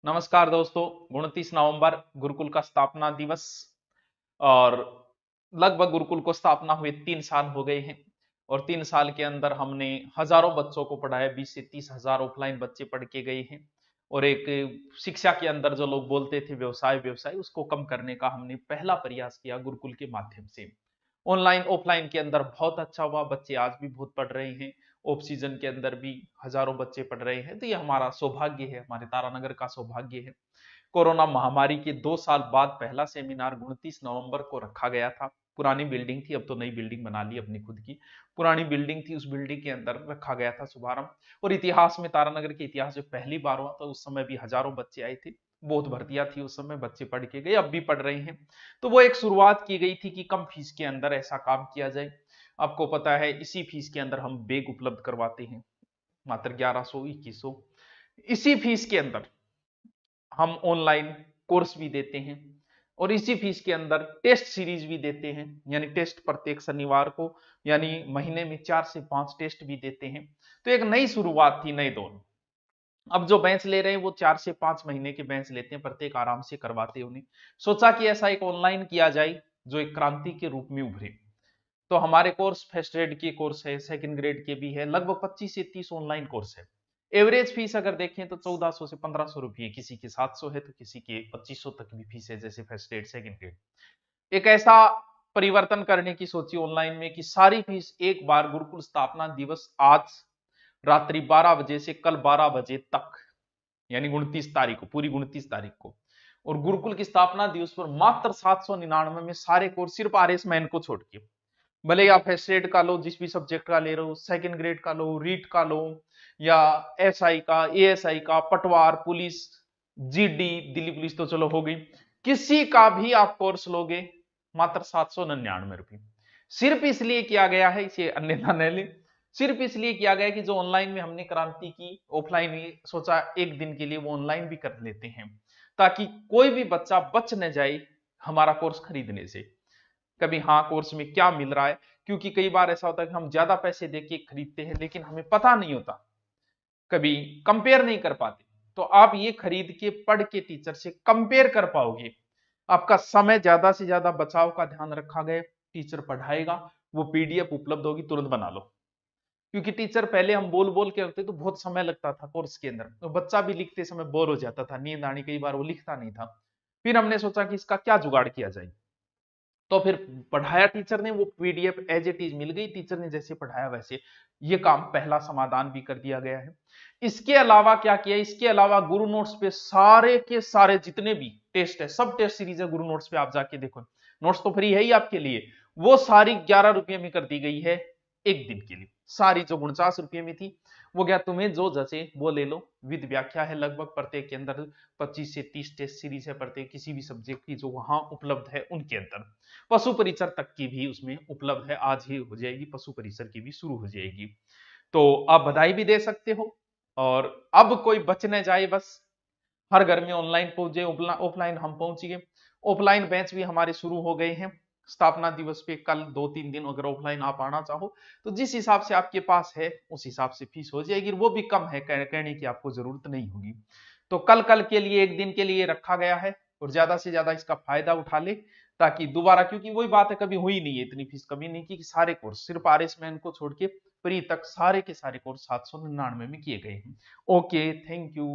नमस्कार दोस्तों। 29 नवंबर गुरुकुल का स्थापना दिवस और लगभग गुरुकुल को स्थापना हुए 3 साल हो गए हैं। और 3 साल के अंदर हमने हजारों बच्चों को पढ़ाया। 20 से 30 हजार ऑफलाइन बच्चे पढ़ के गए हैं। और एक शिक्षा के अंदर जो लोग बोलते थे व्यवसाय व्यवसाय, उसको कम करने का हमने पहला प्रयास किया गुरुकुल के माध्यम से। ऑनलाइन ऑफलाइन के अंदर बहुत अच्छा हुआ। बच्चे आज भी बहुत पढ़ रहे हैं। ऑफ सीजन के अंदर भी हजारों बच्चे पढ़ रहे हैं। तो ये हमारा सौभाग्य है, हमारे तारानगर का सौभाग्य है। कोरोना महामारी के 2 साल बाद पहला सेमिनार 29 नवंबर को रखा गया था। पुरानी बिल्डिंग थी, अब तो नई बिल्डिंग बना ली अपनी खुद की। पुरानी बिल्डिंग थी, उस बिल्डिंग के अंदर रखा गया था शुभारंभ। और इतिहास में, तारानगर के इतिहास में पहली बार हुआ। तो उस समय भी हजारों बच्चे आए थे। बहुत भर्तियां थी उस समय, बच्चे पढ़ के गए, अब भी पढ़ रहे हैं। तो वो एक शुरुआत की गई थी कि कम फीस के अंदर ऐसा काम किया जाए। आपको पता है, इसी फीस के अंदर हम बैग उपलब्ध करवाते हैं, मात्र 1100 2100। इसी फीस के अंदर हम ऑनलाइन कोर्स भी देते हैं। और इसी फीस के अंदर टेस्ट सीरीज भी देते हैं, यानी टेस्ट प्रत्येक शनिवार को, यानी महीने में 4 से 5 टेस्ट भी देते हैं। तो एक नई शुरुआत थी, नए दौर। अब जो बेंच ले रहे हैं वो 4 से 5 महीने के बेंच लेते हैं, प्रत्येक आराम से करवाते हैं उन्हें। सोचा कि ऐसा एक ऑनलाइन किया जाए जो एक क्रांति के रूप में उभरे। तो हमारे कोर्स फर्स्ट ग्रेड के कोर्स है, सेकंड ग्रेड के भी है, लगभग 25 से 30 ऑनलाइन कोर्स है। एवरेज फीस अगर देखें तो 1400 से 1500 रुपये, किसी की 700 है तो किसी की 2500 तक भी फीस है, जैसे फर्स्ट ग्रेड सेकंड ग्रेड। एक ऐसा परिवर्तन करने की सोची ऑनलाइन में कि सारी फीस एक बार गुरुकुल स्थापना दिवस आज रात्रि 12 बजे से कल 12 बजे तक, यानी 29 तारीख को, पूरी 29 तारीख को, और गुरुकुल की स्थापना दिवस पर मात्र 799 में सारे कोर्स, सिर्फ आर एस मैन को छोड़ के। भले ही आप फर्स्ट ग्रेड का लो, जिस भी सब्जेक्ट का ले रहे हो, सेकंड ग्रेड का लो, रीट का लो, या एसआई का, एएसआई का, पटवार, पुलिस, जीडी, दिल्ली पुलिस तो चलो हो गई, किसी का भी आप कोर्स लोगे मात्र 799 रुपये। सिर्फ इसलिए किया गया है, इसे अन्यथा न ले, सिर्फ इसलिए किया गया कि जो ऑनलाइन में हमने क्रांति की, ऑफलाइन में सोचा एक दिन के लिए वो ऑनलाइन भी कर लेते हैं, ताकि कोई भी बच्चा बच न जाए हमारा कोर्स खरीदने से। कभी हाँ, कोर्स में क्या मिल रहा है, क्योंकि कई बार ऐसा होता है कि हम ज्यादा पैसे देके खरीदते हैं लेकिन हमें पता नहीं होता, कभी कंपेयर नहीं कर पाते। तो आप ये खरीद के पढ़ के टीचर से कंपेयर कर पाओगे। आपका समय ज्यादा से ज्यादा बचाव का ध्यान रखा गया। टीचर पढ़ाएगा, वो पीडीएफ उपलब्ध होगी, तुरंत बना लो। क्योंकि टीचर पहले हम बोल बोल के रखते तो बहुत समय लगता था कोर्स के अंदर, तो बच्चा भी लिखते समय बोर हो जाता था, नींद आनी, कई बार वो लिखता नहीं था। फिर हमने सोचा कि इसका क्या जुगाड़ किया जाए। तो फिर पढ़ाया टीचर ने, वो पीडीएफ एज इट इज मिल गई, टीचर ने जैसे पढ़ाया वैसे। ये काम पहला समाधान भी कर दिया गया है। इसके अलावा क्या किया, इसके अलावा गुरु नोट्स पे सारे के सारे जितने भी टेस्ट है, सब टेस्ट सीरीज है गुरु नोट्स पे, आप जाके देखो। नोट्स तो फ्री है ही आपके लिए, वो सारी 11 रुपये में कर दी गई है एक दिन के लिए। सारी जो 49 रुपये में थी, वो क्या, तुम्हें जो जचे वो ले लो, विद व्याख्या है। लगभग प्रत्येक के अंदर 25 से 30 टेस्ट सीरीज है, प्रत्येक किसी भी सब्जेक्ट की जो वहां उपलब्ध है उनके अंदर। पशु परिचर तक की भी उसमें उपलब्ध है, आज ही हो जाएगी, पशु परिचर की भी शुरू हो जाएगी। तो आप बधाई भी दे सकते हो। और अब कोई बच न जाए, बस हर घर में ऑनलाइन पहुंचे, ऑफलाइन हम पहुंचिए। ऑफलाइन बैच भी हमारे शुरू हो गए हैं। स्थापना दिवस पे कल 2 3 दिन अगर ऑफलाइन आप आना चाहो तो जिस हिसाब से आपके पास है उस हिसाब से फीस हो जाएगी, वो भी कम है, कहने की आपको जरूरत नहीं होगी। तो कल कल के लिए, एक दिन के लिए रखा गया है, और ज्यादा से ज्यादा इसका फायदा उठा ले, ताकि दोबारा, क्योंकि वही बात है, कभी हुई नहीं है इतनी फीस, कभी नहीं की कि सारे कोर्स सिर्फ आर एस मैन को छोड़ के प्री तक सारे के सारे कोर्स 799 में किए गए हैं। Okay, thank you.